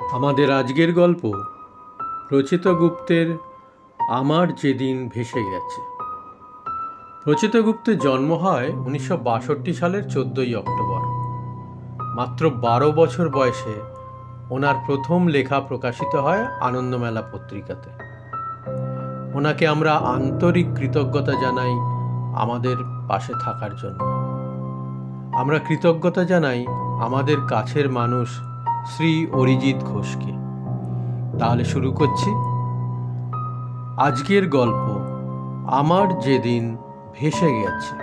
আমাদের আজকের গল্প রচিত গুপ্তের আমার যেদিন ভেসে গেছে। রচিত গুপ্তের জন্ম হয় 1962 সালের 14ই অক্টোবর। মাত্র 12 বছর বয়সে ওনার প্রথম লেখা প্রকাশিত হয় আনন্দমেলা পত্রিকাতে। ওনাকে আমরা আন্তরিক কৃতজ্ঞতা জানাই আমাদের পাশে থাকার জন্য। আমরা কৃতজ্ঞতা জানাই আমাদের কাছের মানুষ শ্রী অরিজিৎ ঘোষকে। তাহলে শুরু করছি আজকের গল্প আমার যেদিন ভেসে গেছে।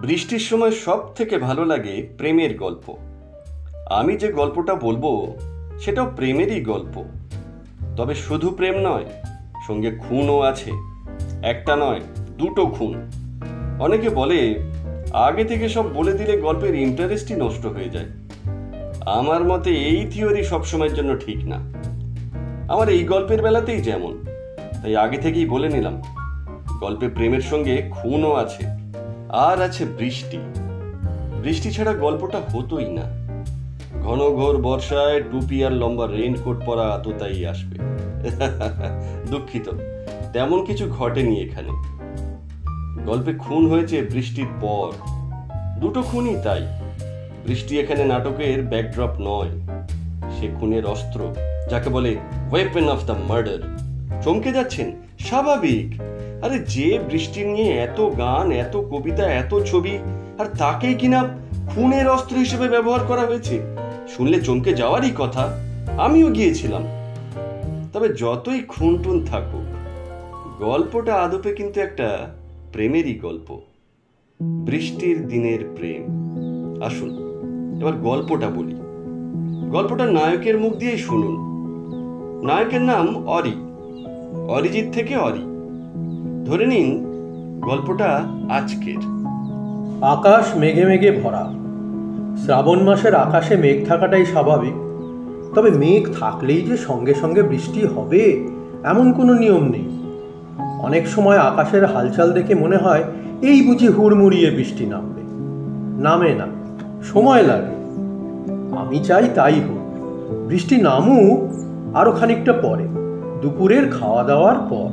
বৃষ্টির সময় সব থেকে ভালো লাগে প্রেমের গল্প। আমি যে গল্পটা বলবো সেটাও প্রেমেরই গল্প, তবে শুধু প্রেম নয়, সঙ্গে খুনও আছে। একটা নয়, দুটো খুন। অনেকে বলে আগে থেকে সব বলে দিলে গল্পের ইন্টারেস্টই নষ্ট হয়ে যায়। আমার মতে এই থিওরি সবসময়ের জন্য ঠিক না। আমার এই গল্পের বেলাতেই যেমন, তাই আগে থেকেই বলে নিলাম, গল্পে প্রেমের সঙ্গে খুনও আছে, আর আছে বৃষ্টি। বৃষ্টি ছাড়া গল্পটা হতোই না। ঘন ঘোর বর্ষায় টুপি আর লম্বা রেইনকোট পরা আততায়ী আসবে। দুঃখিত, তেমন কিছু ঘটেনি এখানে। গল্পে খুন হয়েছে বৃষ্টির পর, দুটো খুনই তাই। বৃষ্টি এখানে নাটকের ব্যাকড্রপ নয়, সে খুনের অস্ত্র, যাকে বলে ওয়েপন অফ দ্য মার্ডার। চমকে যাচ্ছেন? স্বাভাবিক। আরে যে বৃষ্টি নিয়ে এত গান, এত কবিতা, এত ছবি, আর তাকেই কিনা খুনের অস্ত্র হিসেবে ব্যবহার করা হয়েছে, শুনলে চমকে যাওয়ারই কথা। আমিও গিয়েছিলাম। তবে যতই খুন টুন থাকুক, গল্পটা আদপে কিন্তু একটা প্রেমেরই গল্প। বৃষ্টির দিনের প্রেম। আসুন এবার গল্পটা বলি। গল্পটা নায়কের মুখ দিয়েই শুনুন। নায়কের নাম অরি, অরিজিৎ থেকে অরি। ধরে নিন গল্পটা আজকের। আকাশ মেঘে মেঘে ভরা। শ্রাবণ মাসের আকাশে মেঘ থাকাটাই স্বাভাবিক, তবে মেঘ থাকলেই যে সঙ্গে সঙ্গে বৃষ্টি হবে এমন কোনো নিয়ম নেই। অনেক সময় আকাশের হালচাল দেখে মনে হয় এই বুঝি হুড়মুড়িয়ে বৃষ্টি নামবে। নামে না, সময় লাগে। আমি চাই তাই হোক, বৃষ্টি নামুক আরও খানিকটা পরে, দুপুরের খাওয়া দাওয়ার পর,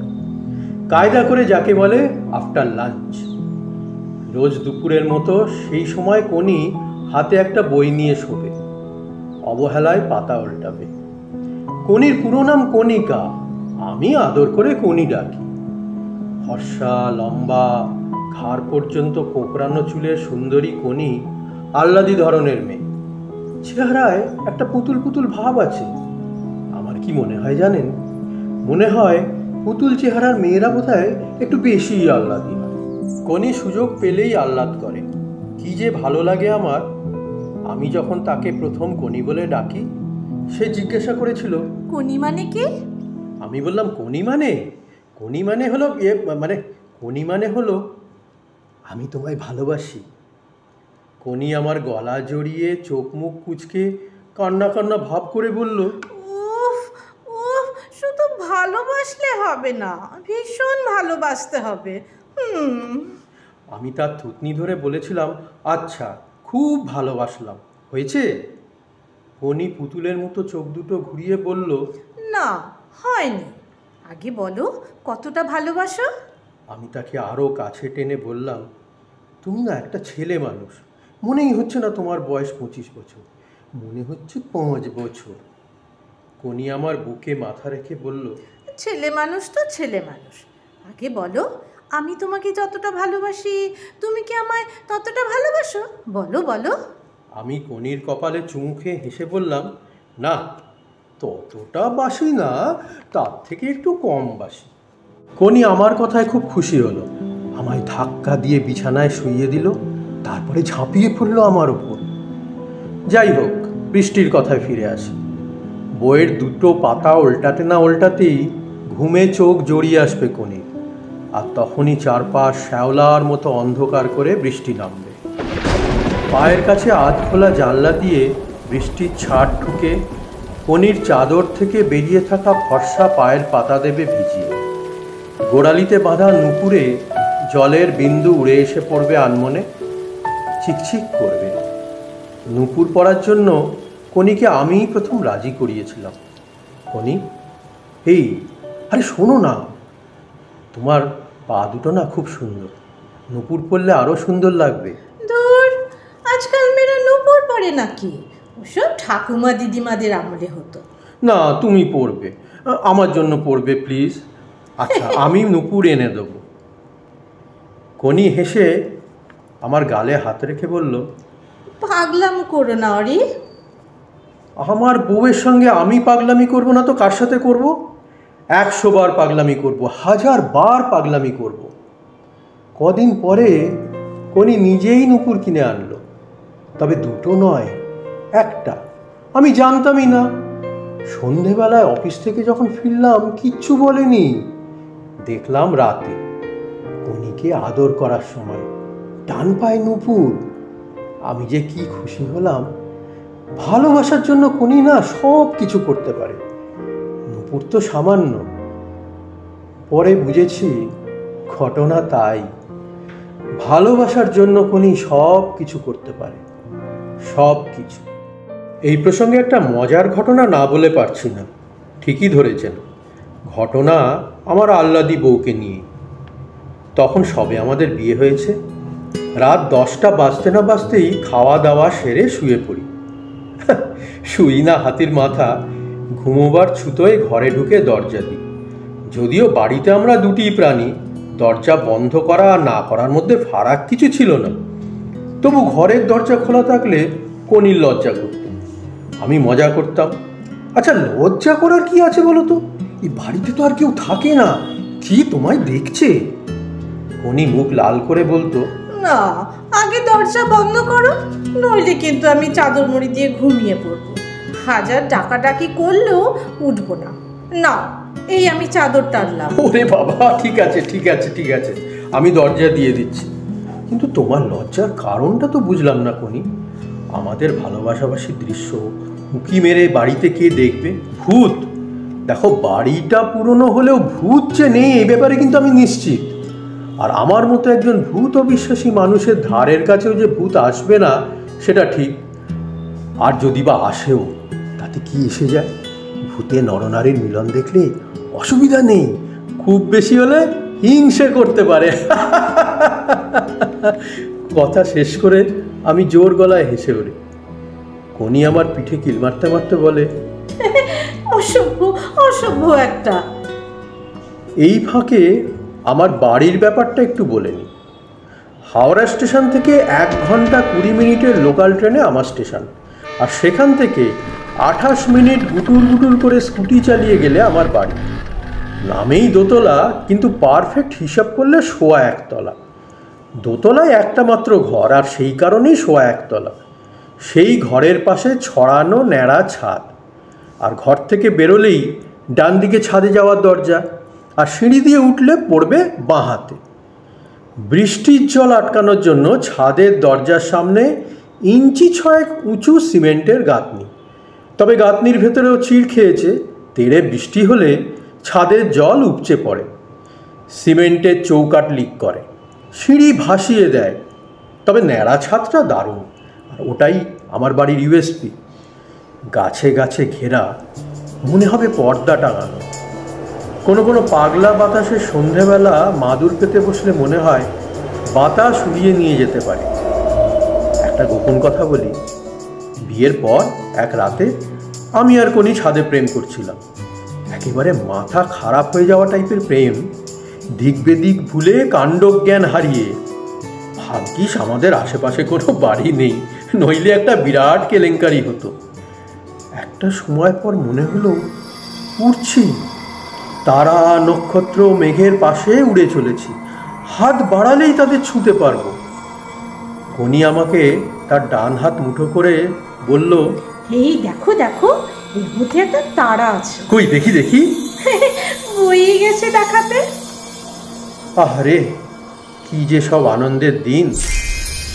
কায়দা করে যাকে বলে আফটার লাঞ্চ। রোজ দুপুরের মতো সেই সময় কোনি হাতে একটা বই নিয়ে শোবে, অবহেলায় পাতা উল্টাবে। কোনির পুরো নাম কণিকা, আমি আদর করে কোনি ডাকি। ফর্সা, লম্বা, ঘাড় পর্যন্ত কোঁকড়ানো চুলের সুন্দরী কোনি আহ্লাদী ধরনের মেয়ে। চেহারায় একটা পুতুল পুতুল ভাব আছে। আমার কি মনে হয় জানেন? মনে হয় পুতুল চেহারার মেয়েরা বোধহয় একটু বেশি আহ্লাদী হয়। কোনি সুযোগ পেলেই আহ্লাদ করে। কি যে ভালো লাগে আমার। আমি যখন তাকে প্রথম কোনি বলে ডাকি, সে জিজ্ঞাসা করেছিল, কোনি মানে কি? আমি বললাম, কোনি মানে হলো কোনি মানে হলো আমি তোমায় ভালোবাসি। কোনি আমার গলা জড়িয়ে চোখ মুখ কুঁচকে কান্না কান্না ভাব করে বলল, উফ উফ, শুধু ভালোবাসলে হবে না, ভীষণ ভালোবাসতে হবে। আমি তার থুতনি ধরে বলেছিলাম, আচ্ছা, খুব ভালোবাসলাম, হয়েছে? কোনি পুতুলের মতো চোখ দুটো ঘুরিয়ে বলল, না, হয়নি। আগে বলো কতটা ভালোবাসো। আমি তাকে আরও কাছে টেনে বললাম, তুমি না একটা ছেলে মানুষ, মনেই হচ্ছে না তোমার বয়স 25 বছর, মনে হচ্ছে 5 বছর। কোনি আমার বুকে মাথা রেখে বলল, ছেলে মানুষ তো ছেলে মানুষ। আগে বলো, আমি তোমাকে যতটা ভালোবাসি, তুমি কি আমায় ততটা ভালোবাসো? বলো বলো। আমি কোনির কপালে চুমু খেয়ে হেসে বললাম, না, ততটা বাসি না, তার থেকে একটু কম বাসি। কোনি আমার কথায় খুব খুশি হলো, আমায় ধাক্কা দিয়ে বিছানায় শুইয়ে দিল, তারপরে ঝাঁপিয়ে পড়লো আমার ওপর। যাই হোক, বৃষ্টির কথায় ফিরে আসি। বইয়ের দুটো পাতা উল্টাতে না উল্টাতেই ঘুমে চোখ জড়িয়ে আসবে কোনির, আর তখনই চারপাশ শ্যাওলার মতো অন্ধকার করে বৃষ্টি নামবে। পায়ের কাছে আধ খোলা জানলা দিয়ে বৃষ্টির ছাট ঢুকে কোনির চাদর থেকে বেরিয়ে থাকা ফর্সা পায়ের পাতা দেবে ভিজিয়ে। গোড়ালিতে বাঁধা নুপুরে জলের বিন্দু উড়ে এসে পড়বে আনমনে, চিকচিক করবে। নুপুর পড়ার জন্য কনিকে আমিই প্রথম রাজি করিয়েছিলাম। কনি, এই, আরে শোনো না, তোমার পা দুটো না খুব সুন্দর, নূপুর পরলে আরও সুন্দর লাগবে। ধুর, আজকাল মেয়েরা নূপুর পরে নাকি? ওসব ঠাকুমা দিদিমাদের আমলে হতো। না, তুমি পরবে, আমার জন্য পরবে প্লিজ। আচ্ছা, আমি নূপুর এনে দেবো। কনি হেসে আমার গালে হাত রেখে বলল, পাগলাম করো না অরি। আমার বউয়ের সঙ্গে আমি পাগলামি করব না তো কার সাথে করব? 100 বার পাগলামি করব, 1000 বার পাগলামি করব। কদিন পরে কনি নিজেই নূপুর কিনে আনলো, তবে দুটো নয়, একটা। আমি জানতামই না। সন্ধেবেলায় অফিস থেকে যখন ফিরলাম কিচ্ছু বলেনি। দেখলাম রাতে কনিকে আদর করার সময় ডান পায়ে নূপুর। আমি যে কি খুশি হলাম। ভালোবাসার জন্য কনি না সব কিছু করতে পারে, নূপুর তো সামান্য। পরে বুঝেছি ঘটনা তাই। ভালোবাসার জন্য কনি সব কিছু করতে পারে, সব কিছু। এই প্রসঙ্গে একটা মজার ঘটনা না বলে পারছি না। ঠিকই ধরেছেন, ঘটনা আমার আহ্লাদি বউকে নিয়ে। তখন সবে আমাদের বিয়ে হয়েছে। রাত 10টা বাজতে না বাজতেই খাওয়া দাওয়া সেরে শুয়ে পড়ি। শুই না হাতির মাথা, ঘুমোবার ছুতোয় ঘরে ঢুকে দরজা দিই। যদিও বাড়িতে আমরা দুটিই প্রাণী, দরজা বন্ধ করা আর না করার মধ্যে ফারাক কিছু ছিল না। তবু ঘরের দরজা খোলা থাকলে কনির লজ্জা করত, আমি মজা করতাম। আচ্ছা, লজ্জা করার কি আছে বলো তো? এই বাড়িতে তো আর কেউ থাকে না, কি তোমায় দেখছে? কনি মুখ লাল করে বলতো, না, আগে দরজা বন্ধ করো, নইলে কিন্তু আমি চাদর মুড়ি দিয়ে ঘুমিয়ে পড়বো। 1000 ডাকাডাকি করলেও উঠবো না। না, এই আমি চাদর টানলাম। ওরে বাবা, ঠিক আছে ঠিক আছে ঠিক আছে, আমি দরজা দিয়ে দিচ্ছি। কিন্তু তোমার লজ্জার কারণটা তো বুঝলাম না কনি। আমাদের ভালোবাসাবাসী দৃশ্য উঁকি মেরে বাড়িতে কে দেখবে? ভূত। দেখো, বাড়িটা পুরনো হলেও ভূত যে নেই এই ব্যাপারে কিন্তু আমি নিশ্চিত। আর আমার মতো একজন ভূত অবিশ্বাসী মানুষের ধারের কাছেও যে ভূত আসবে না সেটা ঠিক। আর যদি বা আসেও, তাতে কি এসে যায়? ভূতে নরনারীর মিলন দেখলে অসুবিধা নেই, খুব বেশি হলে হিংসে করতে পারে। কথা শেষ করে আমি জোর গলায় হেসে উঠি। কনি আমার পিঠে কিল মারতে মারতে বলে, অসভ্য অসভ্য একটা। এই ফাঁকে আমার বাড়ির ব্যাপারটা একটু বলে নি। হাওড়া স্টেশন থেকে 1 ঘন্টা 20 মিনিটের লোকাল ট্রেনে আমার স্টেশন, আর সেখান থেকে 28 মিনিট গুটুর গুটুর করে স্কুটি চালিয়ে গেলে আমার বাড়ি। নামেই দোতলা, কিন্তু পারফেক্ট হিসাব করলে 1.25 তলা। দোতলায় একটা মাত্র ঘর, আর সেই কারণেই 1.25 তলা। সেই ঘরের পাশে ছড়ানো ন্যাড়া ছাদ, আর ঘর থেকে বেরোলেই ডান দিকে ছাদে যাওয়ার দরজা, আর সিঁড়ি দিয়ে উঠলে পড়বে বাঁ হাতে। বৃষ্টির জল আটকানোর জন্য ছাদের দরজার সামনে 6 ইঞ্চি উঁচু সিমেন্টের গাঁথনি। তবে গাঁথনির ভেতরেও চিড় খেয়েছে, তেড়ে বৃষ্টি হলে ছাদের জল উপচে পড়ে। সিমেন্টের চৌকাঠ লিক করে, সিঁড়ি ভাসিয়ে দেয়। তবে ন্যাড়া ছাদটা দারুণ, আর ওটাই আমার বাড়ির ইউএসপি। গাছে গাছে ঘেরা, মনে হবে পর্দা টাঙানো। কোনো কোনো পাগলা বাতাসে সন্ধেবেলা মাদুর পেতে বসলে মনে হয় বাতাস উড়িয়ে নিয়ে যেতে পারে। একটা গোপন কথা বলি, বিয়ের পর এক রাতে আমি আর কনি ছাদে প্রেম করছিলাম। একেবারে মাথা খারাপ হয়ে যাওয়া টাইপের প্রেম, দিক বেদিক ভুলে কাণ্ডজ্ঞান হারিয়ে। ভাগ্যিস আমাদের আশেপাশে কোনো বাড়ি নেই, নইলে একটা বিরাট কেলেঙ্কারি হতো। একটা সময় পর মনে হলো উড়ছি, তারা নক্ষত্র মেঘের পাশে উড়ে চলেছি, হাত বাড়ালেই তাদের ছুঁতে পারবো। কনি আমাকে তার ডান হাত মুঠো করে বলল, এই দেখো দেখো, এর মধ্যে একটা তারা আছে। কই দেখি দেখি। বইয়ে গেছে দেখাতে। আহারে, কি যে সব আনন্দের দিন।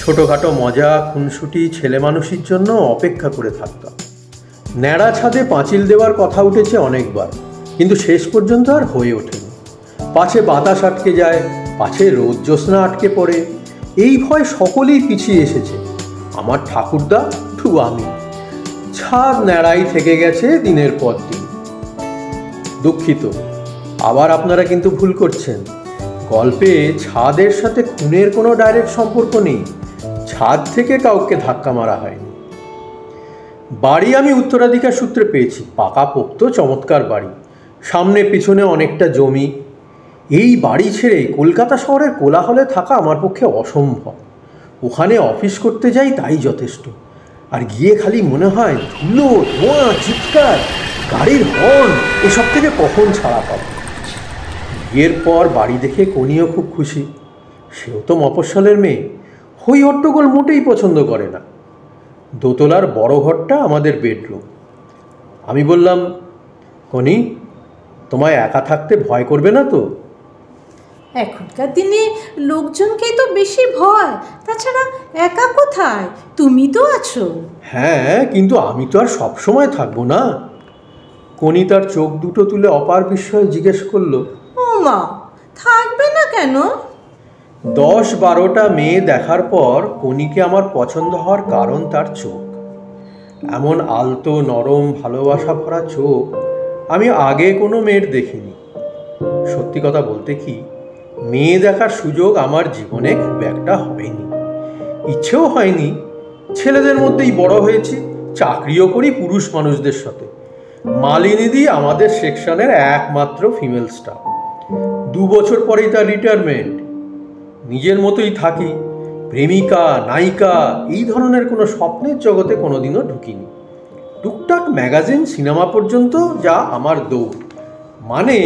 ছোটোখাটো মজা খুনসুটি ছেলে মানুষের জন্য অপেক্ষা করে থাকতাম। ন্যাড়া ছাদে পাঁচিল দেওয়ার কথা উঠেছে অনেকবার, কিন্তু শেষ পর্যন্ত আর হয়ে ওঠেনি। পাছে বাতাস আটকে যায়, পাছে রোদ জ্যোৎস্না আটকে পড়ে, এই ভয় সকলেই পিছিয়ে এসেছে। আমার ঠাকুরদা, টু আমি। ছাদ ন্যাড়াই থেকে গেছে দিনের পর দিন। দুঃখিত, আবার আপনারা কিন্তু ভুল করছেন। গল্পে ছাদের সাথে খুনের কোনো ডাইরেক্ট সম্পর্ক নেই। ছাদ থেকে কাউকে ধাক্কা মারা হয়নি। বাড়ি আমি উত্তরাধিকার সূত্রে পেয়েছি, পাকাপোক্ত চমৎকার বাড়ি, সামনে পিছনে অনেকটা জমি। এই বাড়ি ছেড়ে কলকাতা শহরের কোলাহলে থাকা আমার পক্ষে অসম্ভব। ওখানে অফিস করতে যাই তাই যথেষ্ট। আর গিয়ে খালি মনে হয় ধুলো, ধোঁয়া, চিৎকার, গাড়ির হর্ন, এসব থেকে কখন ছাড়া পাবো। বিয়ের পর বাড়ি দেখে কনিও খুব খুশি। সেও তো মফস্বলের মেয়ে, হই হট্টগোল মোটেই পছন্দ করে না। দোতলার বড় ঘরটা আমাদের বেডরুম। আমি বললাম, কনি, তোমায় একা থাকতে ভয় করবে না তো? এখনকার দিনে লোকজনকেই তো বেশি ভয়, তাছাড়া একা কোথায়, তুমি তো আছো। হ্যাঁ, কিন্তু আমি তো আর সবসময় থাকবো না। কনি তার চোখ দুটো তুলে অপার বিস্ময়ে জিজ্ঞেস করলো, ও মা, থাকবে না কেন? 10-12টা মেয়ে দেখার পর কনিকে আমার পছন্দ হওয়ার কারণ তার চোখ। এমন আলতো, নরম, ভালোবাসা ভরা চোখ আমি আগে কোনো মেয়ের দেখিনি। সত্যি কথা বলতে কি, মেয়ে দেখার সুযোগ আমার জীবনে খুব একটা হয়নি, ইচ্ছেও হয়নি। ছেলেদের মধ্যেই বড় হয়েছি, চাকরিও করি পুরুষ মানুষদের সাথে। মালিনীদি আমাদের সেকশনের একমাত্র ফিমেল স্টাফ। 2 বছর পরেই তার রিটায়ারমেন্ট। নিজের মতোই থাকি, প্রেমিকা, নায়িকা এই ধরনের কোনো স্বপ্নের জগতে কোনোদিনও ঢুকিনি। টুকটাক ম্যাগাজিন, সিনেমা পর্যন্ত যা আমার দৌড়। মানে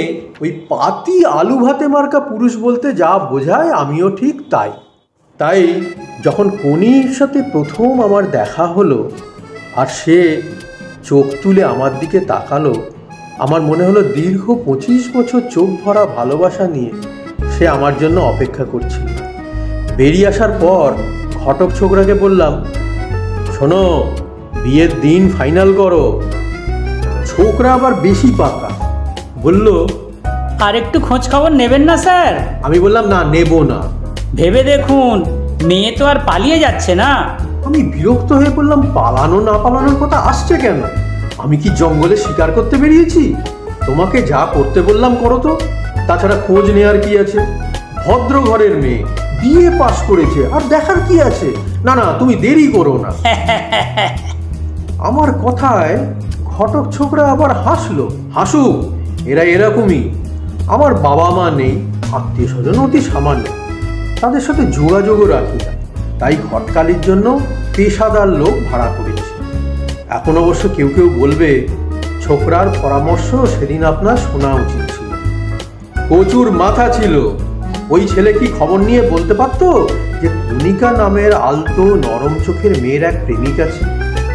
ওই পাতি আলু ভাতে মার্কা পুরুষ বলতে যা বোঝায় আমিও ঠিক তাই। তাই যখন কনির সাথে প্রথম আমার দেখা হলো আর সে চোখ তুলে আমার দিকে তাকালো, আমার মনে হলো দীর্ঘ 25 বছর চোখ ভরা ভালোবাসা নিয়ে সে আমার জন্য অপেক্ষা করছিল। বেরিয়ে আসার পর ঘটক ছোকরাকে বললাম, শোনো, বিয়ের দিন ফাইনাল করো। ছোকরা আবার বেশি পাকা, বলল, আর একটু খোঁজ খবর নেবেন না স্যার? আমি বললাম, না, নেব না। ভেবে দেখুন, মেয়ে তো আর পালিয়ে যাচ্ছে না। আমি বিরক্ত হয়ে বললাম, পালানো না পালানোর কথা আসছে কেন? আমি কি জঙ্গলে শিকার করতে বেরিয়েছি? তোমাকে যা করতে বললাম করো তো। তাছাড়া খোঁজ নেওয়ার কি আছে? ভদ্র ঘরের মেয়ে, বিয়ে পাশ করেছে, আর দেখার কি আছে? না না, তুমি দেরি করো না। আমার কথায় ঘটক ছোকরা আবার হাসলো। হাসুক, এরা এরকমই। আমার বাবা মা নেই, আত্মীয় স্বজন অতি সামান্য, তাদের সাথে যোগাযোগও রাখি না। তাই ঘটকালির জন্য পেশাদার লোক ভাড়া করেছি। এখন অবশ্য কেউ কেউ বলবে, ছোকরার পরামর্শ সেদিন আপনার শোনা উচিত ছিল। প্রচুর মাথা ছিল। ওই ছেলে কি খবর নিয়ে বলতে পারতো যে কণিকা নামের আলতো নরম চোখের মেয়ের এক প্রেমিক আছে,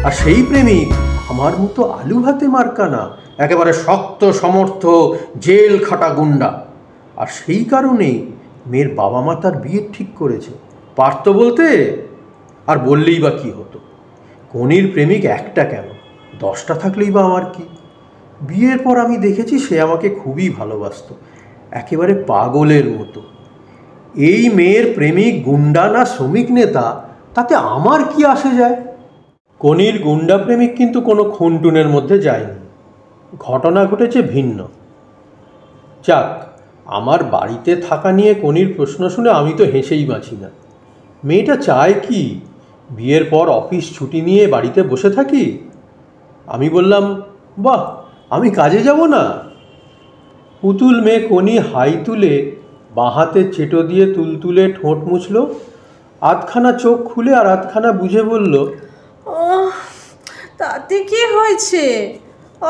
আর সেই প্রেমিক আমার মতো আলু ভাতে মার্কা না, একেবারে শক্ত সমর্থ জেল খাটা গুন্ডা। আর সেই কারণেই মেয়ের বাবা মা তার বিয়ে ঠিক করেছে। পারতো বলতে, আর বললেই বা কি হতো? কনির প্রেমিক একটা কেন, 10টা থাকলেই বা আমার কি? বিয়ের পর আমি দেখেছি সে আমাকে খুবই ভালোবাসতো, একেবারে পাগলের মতো। এই মেয়ের প্রেমিক গুন্ডা না শ্রমিক নেতা, তাতে আমার কি আসে যায়? কনির গুন্ডা প্রেমিক কিন্তু কোনো খুনটুনের মধ্যে যায়নি। ঘটনা ঘটেছে ভিন্ন। যাক, আমার বাড়িতে থাকা নিয়ে কনির প্রশ্ন শুনে আমি তো হেসেই বাঁচি না। মেয়েটা চায় কি? বিয়ের পর অফিস ছুটি নিয়ে বাড়িতে বসে থাকি? আমি বললাম, বাহ, আমি কাজে যাব না? পুতুল মেয়ে কনি হাই তুলে বাঁ হাতে চেটো দিয়ে তুলতুলে ঠোঁট মুছল, আধখানা চোখ খুলে আর আধখানা বুঝে বলল, ও, তাতে কি হয়েছে?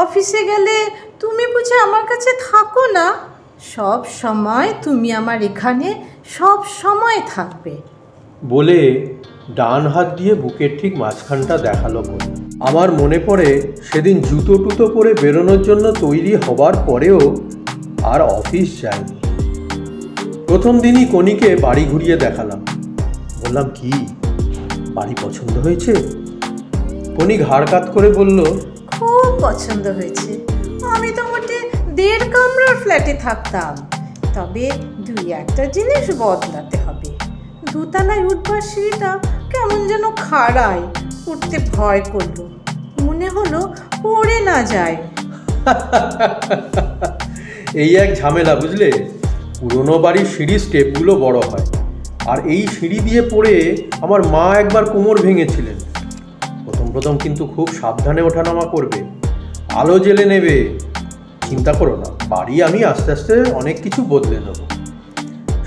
অফিসে গেলে তুমি বুঝে আমার কাছে থাকো না? সব সময় তুমি আমার এখানে সব সময় থাকবে। বলে ডান হাত দিয়ে বুকের ঠিক মাঝখানটা দেখালো কনি। আমার মনে পড়ে সেদিন জুতো টুতো পরে বেরোনোর জন্য তৈরি হবার পরেও আর অফিস যায়নি। প্রথম দিনই কনিকে বাড়ি ঘুরিয়ে দেখালাম। বললাম, কি বাড়ি পছন্দ হয়েছে? কনি ঘাড় কাত করে বলল, খুব পছন্দ হয়েছে। আমি তো মোটে 1.5 কামরার ফ্ল্যাটে থাকতাম, তবে 2-1টা জিনিস বদলাতে হবে। 2তলায় উঠবার সিঁড়িটা কেমন যেন খাড়ায়, উঠতে ভয় করলো। মনে হলো পড়ে না যায়। এই এক ঝামেলা, বুঝলে? পুরনো বাড়ির সিঁড়ির স্টেপগুলো বড় হয়, আর এই সিঁড়ি দিয়ে পড়ে আমার মা একবার কোমর ভেঙেছিলেন। প্রথম প্রথম কিন্তু খুব সাবধানে ওঠানামা করবে, আলো জ্বেলে নেবে। চিন্তা করো না, বাড়ি আমি আস্তে আস্তে অনেক কিছু বদলে নেব।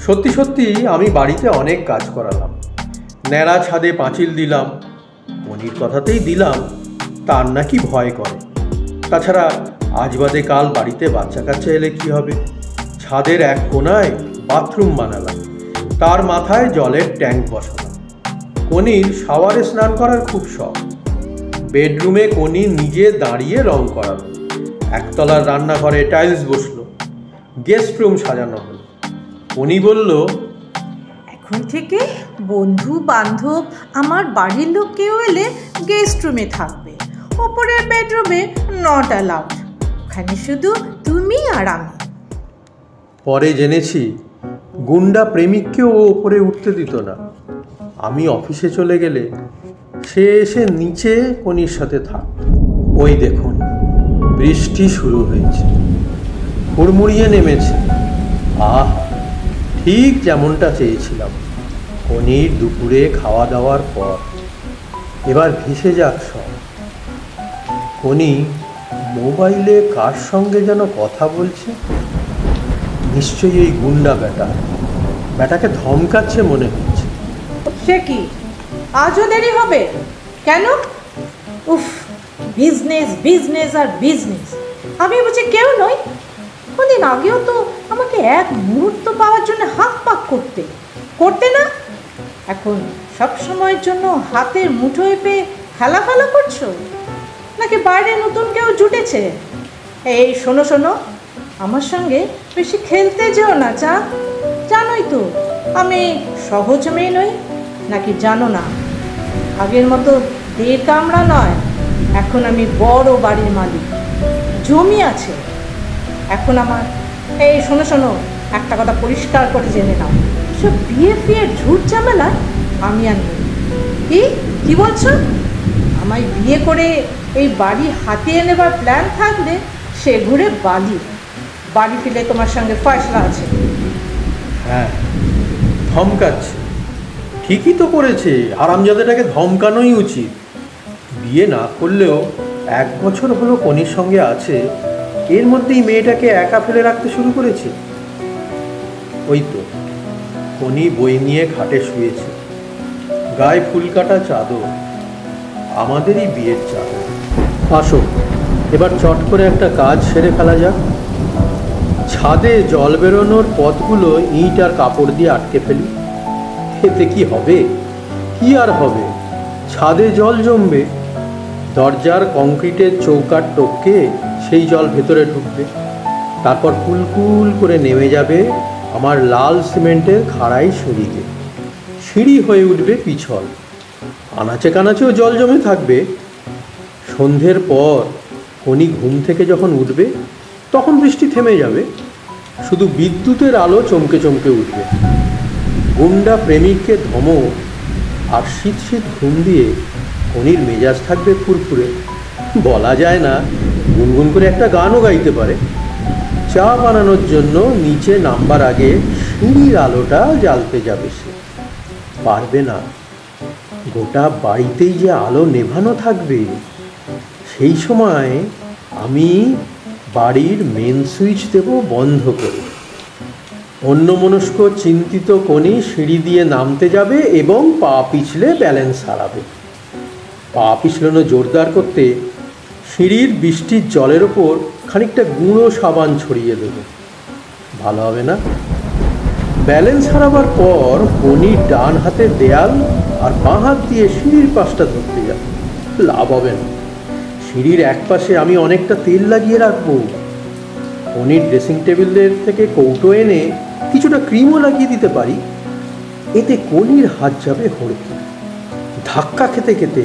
সত্যি সত্যি আমি বাড়িতে অনেক কাজ করালাম। ন্যাড়া ছাদে পাঁচিল দিলাম। মনির কথাতেই দিলাম, তার নাকি ভয় করে। তাছাড়া আজ বাদে কাল বাড়িতে বাচ্চা কাচ্চা এলে কি হবে? ছাদের এক কোণায় বাথরুম বানালাম, তার মাথায় জলের ট্যাঙ্ক বসালাম। কনির শাওয়ারে স্নান করার খুব শখ। বেডরুমে কনি নিজে দাঁড়িয়ে রং করালো। একতলার রান্নাঘরে টাইলস বসলো। গেস্ট রুম সাজানো হলো। কনি বলল, এখন থেকে বন্ধু বান্ধব আমার বাড়ির লোক কেউ এলে গেস্ট রুমে থাকবে, ওপরের বেডরুমে নট অ্যালাউড, ওখানে শুধু তুমি আর আমি। পরে জেনেছি গুন্ডা প্রেমিককেও ও ওপরে উঠতে দিত না। আমি অফিসে চলে গেলে সে এসে নিচে কনির সাথে থাকত। ওই দেখুন, বৃষ্টি শুরু হয়েছে, হুড়মুড়িয়ে নেমেছে। আহ, ঠিক যেমনটা চেয়েছিলাম। কনির দুপুরে খাওয়া দাওয়ার পর এবার ভেসে যাক সব। কনি মোবাইলে কার সঙ্গে যেন কথা বলছে। নিশ্চয়ই এই গুন্ডা ব্যাটাকে ধমকাচ্ছে মনে হচ্ছে। সে কি, আজও দেরি হবে কেন? উফ, বিজনেস বিজনেস আর বিজনেস। আমি বুঝি কেউ নই? কদিন আগেও তো আমাকে এক মুহূর্ত পাওয়ার জন্য হাত পাক করতে না। এখন সব সময়ের জন্য হাতের মুঠোয় পেয়ে খেলা করছো, নাকি বাইরে নতুন কেউ জুটেছে? এই শোনো, আমার সঙ্গে বেশি খেলতে যেও না চাঁদ। জানোই তো আমি সহজ মেয়ে নই, নাকি জানো না? আগের মতো দেড় কামড়া নয়, এখন আমি বড় বাড়ির মালিক, জমি আছে এখন আমার। এই শোনো, একটা কথা পরিষ্কার করে জেনে নাও, সব বিয়ে ঝুট ঝামেলা আমি আর নেই। কি বলছো? আমায় বিয়ে করে এই বাড়ি হাতিয়ে নেবার প্ল্যান থাকলে সে ঘুরে বাড়ি ফিরে তোমার সঙ্গে ফয়সলা আছে। হ্যাঁ, ধমকাচ্ছে। ঠিকই তো করেছে, আরামজাদাটাকে ধমকানোই উচিত। বিয়ে না করলেও 1 বছর হলো কনির সঙ্গে আছে, এর মধ্যেই মেয়েটাকে একা ফেলে রাখতে শুরু করেছে। ওই তো কনি বই নিয়ে খাটে শুয়েছে, গায়ে ফুলকাটা চাদর, আমাদেরই বিয়ের চাদর। আসো, এবার চট করে একটা কাজ সেরে ফেলা যাক। ছাদে জল বেরোনোর পথগুলো ইট আর কাপড় দিয়ে আটকে ফেলি। এতে কি হবে? কি আর হবে, ছাদে জল জমবে, দরজার কংক্রিটের চৌকাঠ টপকে সেই জল ভেতরে ঢুকবে, তারপর কুলকুল করে নেমে যাবে আমার লাল সিমেন্টের খাড়াই সিঁড়িতে। সিঁড়ি হয়ে উঠবে পিছল, আনাচে কানাচেও জল জমে থাকবে। সন্ধ্যের পর কনি ঘুম থেকে যখন উঠবে তখন বৃষ্টি থেমে যাবে, শুধু বিদ্যুতের আলো চমকে চমকে উঠবে। গুন্ডা প্রেমিককে ধমক আর শীত ঘুম দিয়ে কনির মেজাজ থাকবে ফুরফুরে। বলা যায় না, গুনগুন করে একটা গানও গাইতে পারে। চা বানানোর জন্য নিচে নামবার আগে সিঁড়ির আলোটা জ্বালতে যাবে সে। পারবে না, গোটা বাড়িতেই যে আলো নেভানো থাকবে। সেই সময় আমি বাড়ির মেন সুইচ দেব বন্ধ করে। অন্যমনস্ক চিন্তিত কনি সিঁড়ি দিয়ে নামতে যাবে এবং পা পিছলে ব্যালেন্স হারাবে। পা পিছলানো জোরদার করতে সিঁড়ির বৃষ্টির জলের ওপর খানিকটা গুঁড়ো সাবান ছড়িয়ে দেবে। ভালো হবে না? ব্যালেন্স হারাবার পর কনি ডান হাতের দেয়াল আর বাঁ হাত দিয়ে সিঁড়ির পাশটা ধরতে যাবে। লাভ হবে না। সিঁড়ির এক পাশে আমি অনেকটা তেল লাগিয়ে রাখবো। কনির ড্রেসিং টেবিলের থেকে কৌটো এনে কিছুটা ক্রিমও লাগিয়ে দিতে পারি। এতে কনির হাত যাবে হড়কে। ধাক্কা খেতে খেতে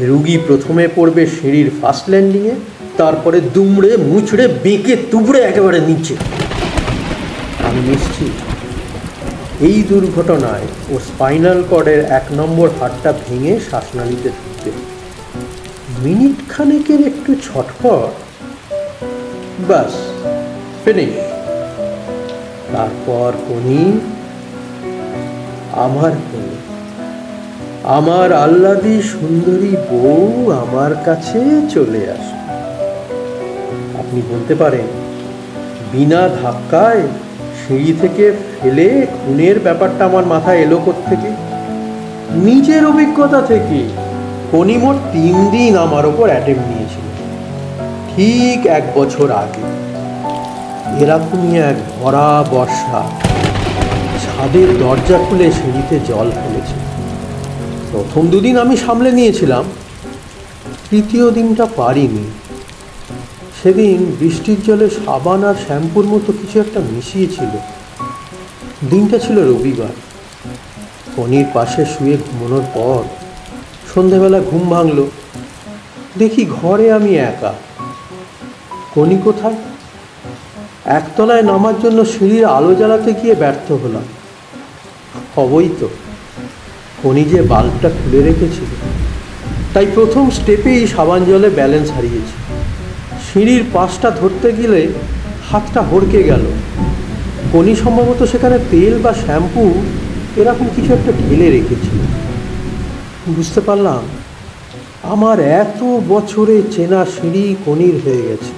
রুগী প্রথমে পড়বে সিঁড়ির ফার্স্ট ল্যান্ডিংয়ে, তারপরে দুমড়ে মুচড়ে বেঁকে তুবড়ে একেবারে নিচে। আমি নিশ্চিত এই দুর্ঘটনায় ও স্পাইনাল কর্ডের 1 নম্বর হাড়টা ভেঙে শ্বাসনালীতে ঢুকবে। মিনিট খানেকের একটু ছটফট, বাস ফিনিশ। তারপর কোনি, আমার কোনি, আমার আহ্লাদী সুন্দরী বউ আমার কাছে চলে আসে। আপনি বলতে পারেন বিনা ধাক্কায় সিঁড়ি থেকে ফেলে খুনের ব্যাপারটা আমার মাথায় এলো কোত্থেকে? নিজের অভিজ্ঞতা থেকে। কোনি মোট 3 দিন আমার ওপর অ্যাটেম্প নিয়েছিল, ঠিক 1 বছর আগে। এরকমই এক ভরা বর্ষা ছাদের দরজা খুলে সিঁড়িতে জল ফেলেছে। প্রথম 2 দিন আমি সামলে নিয়েছিলাম, তৃতীয় দিনটা পারিনি। সেদিন বৃষ্টির জলে সাবান আর শ্যাম্পুর মতো কিছু একটা মিশিয়েছিল। দিনটা ছিল রবিবার। কোনির পাশে শুয়ে ঘুমানোর পর সন্ধেবেলা ঘুম ভাঙল, দেখি ঘরে আমি একা। কোনি কোথায়? একতলায় নামার জন্য সিঁড়ির আলো জ্বালাতে গিয়ে ব্যর্থ হলাম। হবই তো, কোনি যে বাল্বটা খুলে রেখেছিল, তাই প্রথম স্টেপেই সাবান জলে ব্যালেন্স হারিয়েছি। সিঁড়ির পাশটা ধরতে গেলে হাতটা হড়কে গেল। কোনি সম্ভবত সেখানে তেল বা শ্যাম্পু এরকম কিছু একটা ঢেলে রেখেছিল। বুঝতে পারলাম আমার এত বছরে চেনা সিঁড়ি কোনির হয়ে গেছে।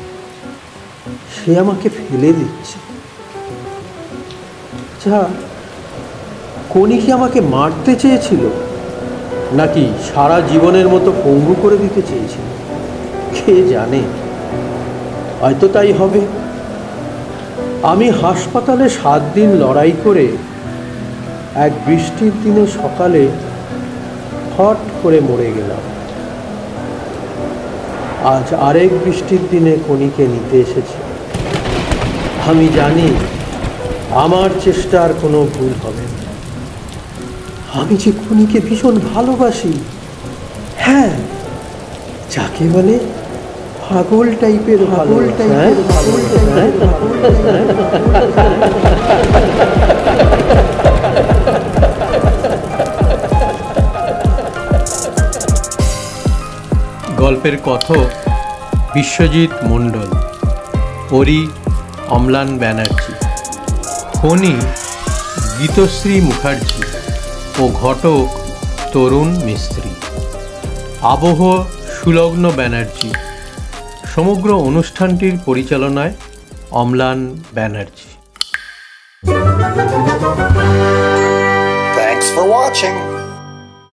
সে আমাকে ফেলে দিচ্ছে। আচ্ছা, কোনি কি আমাকে মারতে চেয়েছিল, নাকি সারা জীবনের মতো পঙ্গু করে দিতে চেয়েছিল? কে জানে, হয়তো তাই হবে। আমি হাসপাতালে 7 দিন লড়াই করে এক বৃষ্টির দিনে সকালে হট করে মরে গেলাম। আজ আরেক বৃষ্টির দিনে কোনিকে নিতে এসেছি। আমি জানি আমার চেষ্টার কোনো ভুল হবে না। আমি যে কোনিকে ভীষণ ভালোবাসি। হ্যাঁ, যাকে বলে পাগল টাইপের গল্পের কথক বিশ্বজিৎ মণ্ডল, পরী অম্লান ব্যানার্জি, কোনি গীতশ্রী মুখার্জি ও ঘটক তরুণ মিস্ত্রি, আবহ সুলগ্ন ব্যানার্জি। সমগ্র অনুষ্ঠানটির পরিচালনায় অম্লান ব্যানার্জি। Thanks for watching.